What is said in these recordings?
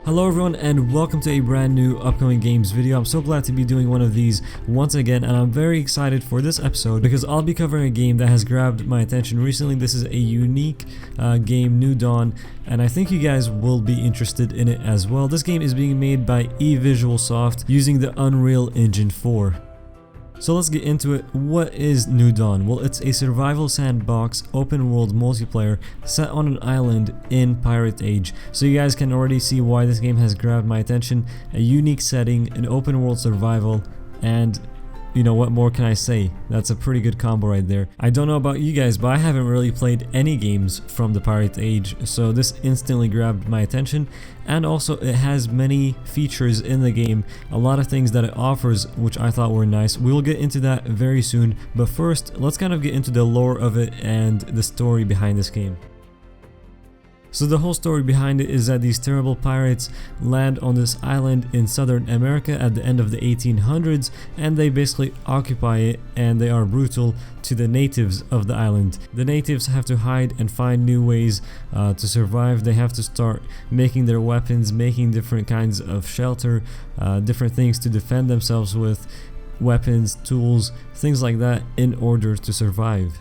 Hello everyone and welcome to a brand new upcoming games video. I'm so glad to be doing one of these once again, and I'm very excited for this episode because I'll be covering a game that has grabbed my attention recently. This is a unique game, New Dawn, and I think you guys will be interested in it as well. This game is being made by eVisualSoft using the Unreal Engine 4. So let's get into it. What is New Dawn? Well, it's a survival sandbox open world multiplayer set on an island in Pirate Age. So you guys can already see why this game has grabbed my attention. A unique setting, an open world survival, and you know what more can I say? That's a pretty good combo right there. I don't know about you guys, but I haven't really played any games from the Pirate Age, so this instantly grabbed my attention. And also it has many features in the game, a lot of things that it offers which I thought were nice. We'll get into that very soon, but first let's kind of get into the lore of it and the story behind this game. So the whole story behind it is that these terrible pirates land on this island in Southern America at the end of the 1800s, and they basically occupy it, and they are brutal to the natives of the island. The natives have to hide and find new ways to survive. They have to start making their weapons, making different kinds of shelter, different things to defend themselves with, weapons, tools, things like that in order to survive.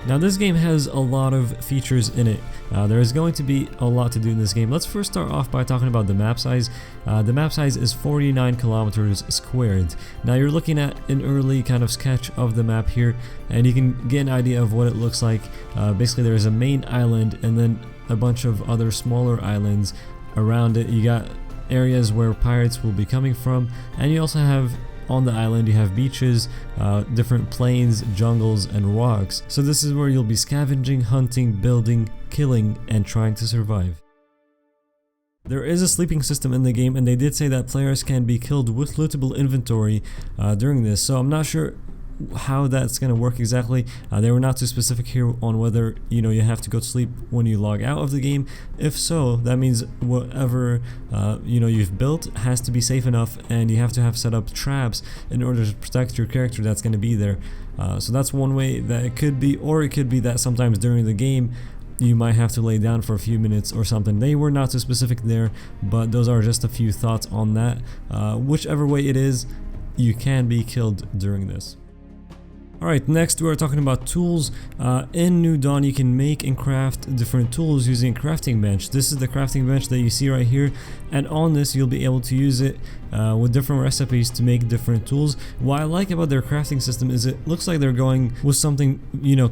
Now this game has a lot of features in it. There is going to be a lot to do in this game. Let's first start off by talking about the map size. The map size is 49 kilometers squared. Now you're looking at an early kind of sketch of the map here, and you can get an idea of what it looks like. Basically there is a main island and then a bunch of other smaller islands around it. You got areas where pirates will be coming from, and you also have on the island you have beaches, different plains, jungles, and rocks. So this is where you'll be scavenging, hunting, building, killing, and trying to survive. There is a sleeping system in the game, and they did say that players can be killed with lootable inventory during this, so I'm not sure how that's going to work exactly. They were not too specific here on whether you have to go to sleep when you log out of the game. If so, that means whatever you've built has to be safe enough, and you have to have set up traps in order to protect your character that's going to be there. So that's one way that it could be, or it could be that sometimes during the game you might have to lay down for a few minutes or something. They were not too specific there, but those are just a few thoughts on that. Whichever way it is, you can be killed during this. Alright, next we're talking about tools. In New Dawn you can make and craft different tools using a crafting bench. This is the crafting bench that you see right here, and on this you'll be able to use it with different recipes to make different tools. What I like about their crafting system is it looks like they're going with something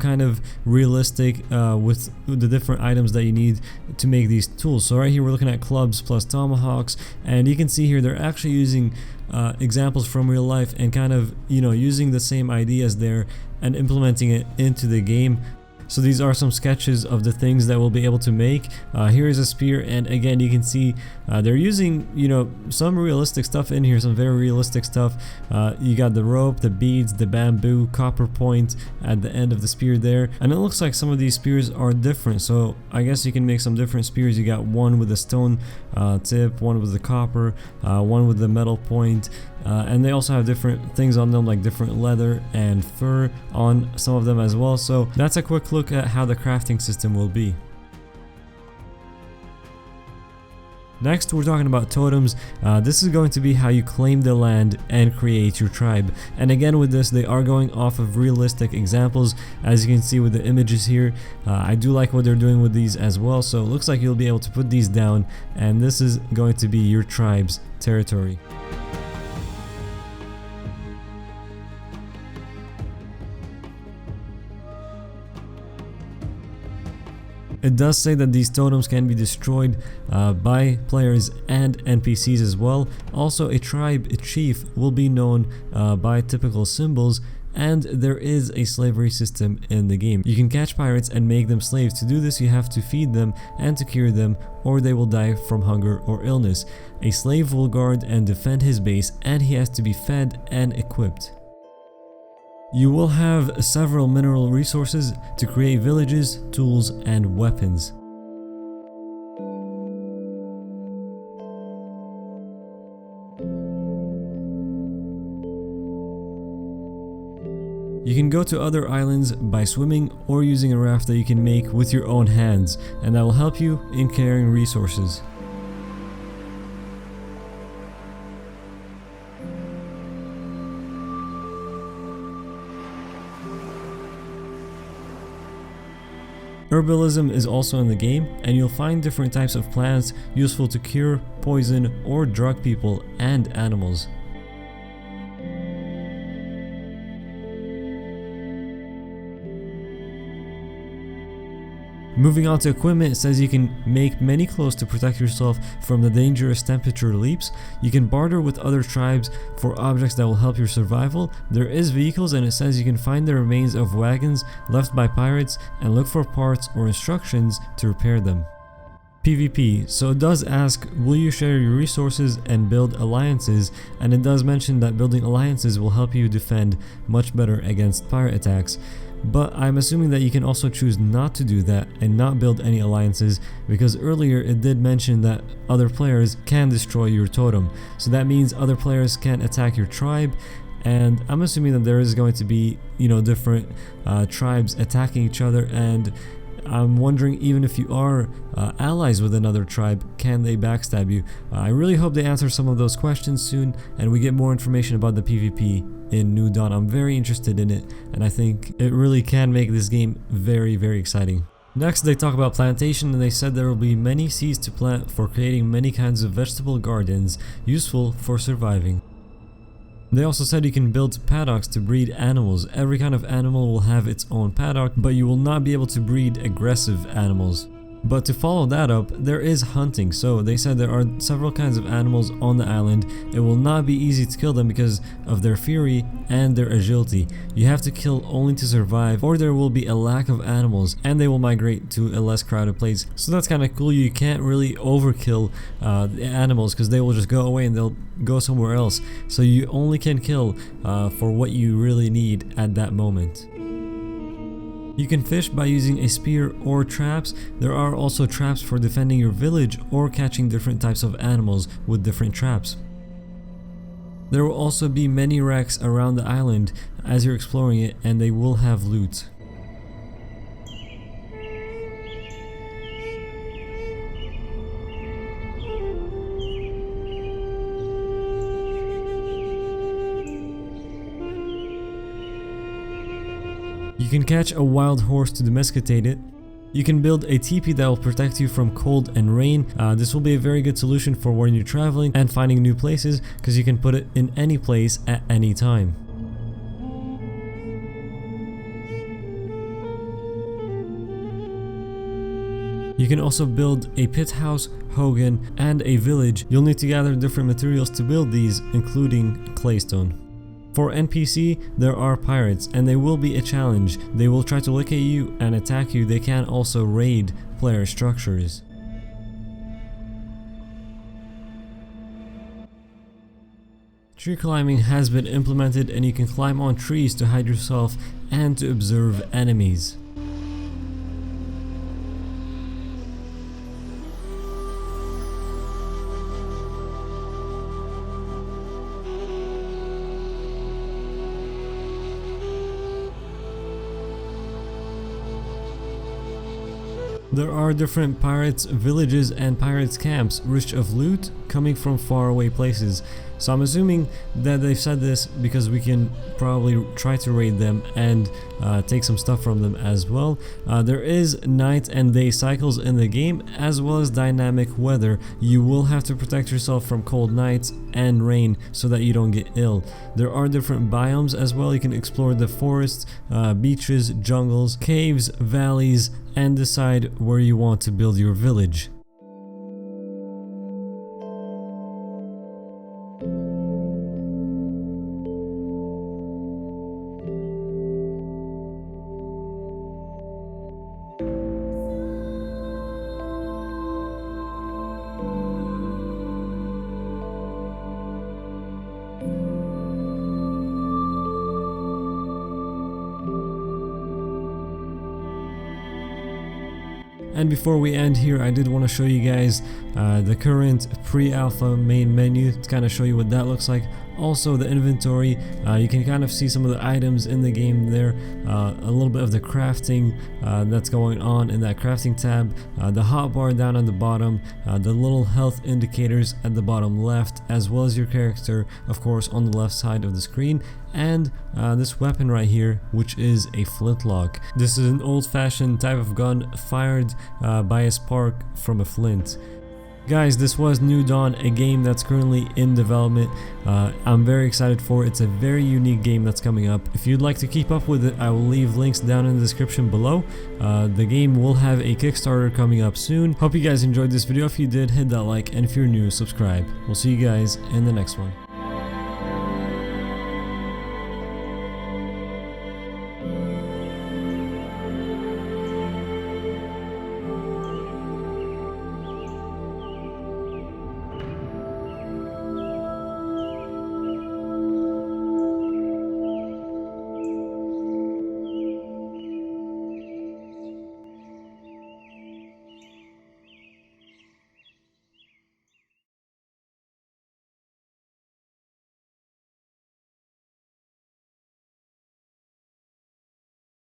kind of realistic with the different items that you need to make these tools. So right here we're looking at clubs plus tomahawks, and you can see here they're actually using examples from real life and kind of using the same ideas there and implementing it into the game. So these are some sketches of the things that we'll be able to make. Here is a spear, and again you can see they're using some realistic stuff in here, some very realistic stuff. You got the rope, the beads, the bamboo, copper point at the end of the spear there, and it looks like some of these spears are different, so I guess you can make some different spears. You got one with a stone tip, one with the copper, one with the metal point, and they also have different things on them, like different leather and fur on some of them as well. So that's a quick look at how the crafting system will be. Next we're talking about totems. This is going to be how you claim the land and create your tribe. And again with this they are going off of realistic examples, as you can see with the images here. I do like what they're doing with these as well, so it looks like you'll be able to put these down, and this is going to be your tribe's territory. It does say that these totems can be destroyed by players and NPCs as well. Also, a tribe, a chief, will be known by typical symbols, and there is a slavery system in the game. You can catch pirates and make them slaves. To do this you have to feed them and to cure them, or they will die from hunger or illness. A slave will guard and defend his base, and he has to be fed and equipped. You will have several mineral resources to create villages, tools, and weapons. You can go to other islands by swimming or using a raft that you can make with your own hands, and that will help you in carrying resources. Herbalism is also in the game, and you'll find different types of plants useful to cure, poison, or drug people and animals. Moving on to equipment, it says you can make many clothes to protect yourself from the dangerous temperature leaps. You can barter with other tribes for objects that will help your survival. There is vehicles, and it says you can find the remains of wagons left by pirates and look for parts or instructions to repair them. PvP, so it does ask, will you share your resources and build alliances, and it does mention that building alliances will help you defend much better against pirate attacks. But I'm assuming that you can also choose not to do that and not build any alliances, because earlier it did mention that other players can destroy your totem. So that means other players can attack your tribe, and I'm assuming that there is going to be, different tribes attacking each other, and I'm wondering, even if you are allies with another tribe, can they backstab you? I really hope they answer some of those questions soon and we get more information about the PvP in New Dawn. I'm very interested in it, and I think it really can make this game very, very exciting. Next, they talk about plantation, and they said there will be many seeds to plant for creating many kinds of vegetable gardens useful for surviving. They also said you can build paddocks to breed animals. Every kind of animal will have its own paddock, but you will not be able to breed aggressive animals. But to follow that up, there is hunting. So they said there are several kinds of animals on the island. It will not be easy to kill them because of their fury and their agility. You have to kill only to survive, or there will be a lack of animals and they will migrate to a less crowded place. So that's kind of cool. You can't really overkill the animals because they will just go away and they'll go somewhere else. So you only can kill for what you really need at that moment. You can fish by using a spear or traps. There are also traps for defending your village or catching different types of animals with different traps. There will also be many wrecks around the island as you're exploring it, and they will have loot. You can catch a wild horse to domesticate it. You can build a teepee that will protect you from cold and rain. This will be a very good solution for when you're traveling and finding new places, because you can put it in any place at any time. You can also build a pit house, hogan, and a village. You'll need to gather different materials to build these, including claystone. For NPC, there are pirates, and they will be a challenge. They will try to locate you and attack you. They can also raid player structures. Tree climbing has been implemented, and you can climb on trees to hide yourself and to observe enemies. There are different pirates villages and pirates camps rich of loot coming from faraway places. So I'm assuming that they've said this because we can probably try to raid them and take some stuff from them as well. There is night and day cycles in the game, as well as dynamic weather. You will have to protect yourself from cold nights and rain so that you don't get ill. There are different biomes as well. You can explore the forests, beaches, jungles, caves, valleys, and decide where you want to build your village. And before we end here, I did want to show you guys the current pre-alpha main menu to kind of show you what that looks like. Also the inventory, you can kind of see some of the items in the game there, a little bit of the crafting that's going on in that crafting tab, the hotbar down at the bottom, the little health indicators at the bottom left, as well as your character of course on the left side of the screen, and this weapon right here, which is a flintlock. This is an old-fashioned type of gun fired by a spark from a flint. Guys, this was New Dawn, a game that's currently in development. I'm very excited for it. It's a very unique game that's coming up. If you'd like to keep up with it, I will leave links down in the description below. The game will have a Kickstarter coming up soon. Hope you guys enjoyed this video. If you did, hit that like, and if you're new, subscribe. We'll see you guys in the next one.